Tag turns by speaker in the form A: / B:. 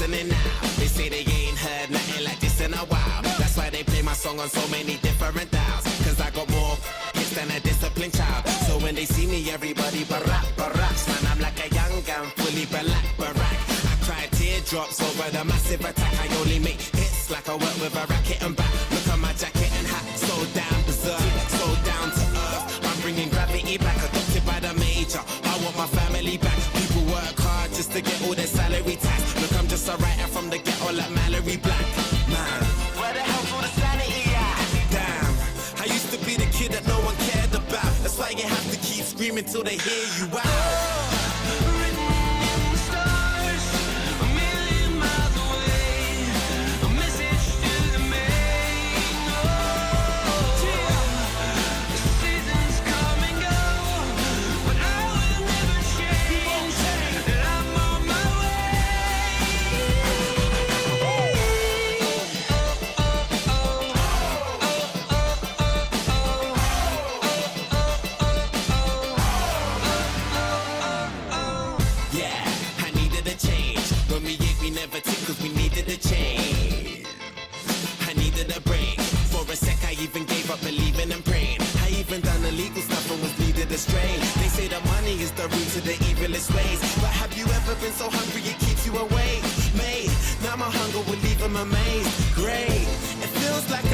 A: listening now. They say they ain't heard nothing like this in a while. That's why they play my song on so many different dials. Cause I got more hits than a disciplined child. So when they see me, everybody baracks. Man, I'm like a young gun, fully barack. I cry teardrops over the massive attack. I only make hits like I work with a racket and back. Look at my jacket and hat, so damn berserk, so down to earth. I'm bringing gravity back, adopted by the major. I want my family back. People work hard just to get all their salary tax. Look, I'm just a writer from the ghetto like Mallory Black. Man, where the hell's all the sanity at? Damn, I used to be the kid that no one cared about. That's why you have to keep screaming till they hear you out. Cause we needed a change. I needed a break. For a sec I even gave up believing and praying. I even done illegal stuff and was needed a strain. They say that money is the root to the evilest ways. But have you ever been so hungry it keeps you awake? Mate, now my hunger will leave them amazed. Great, it feels like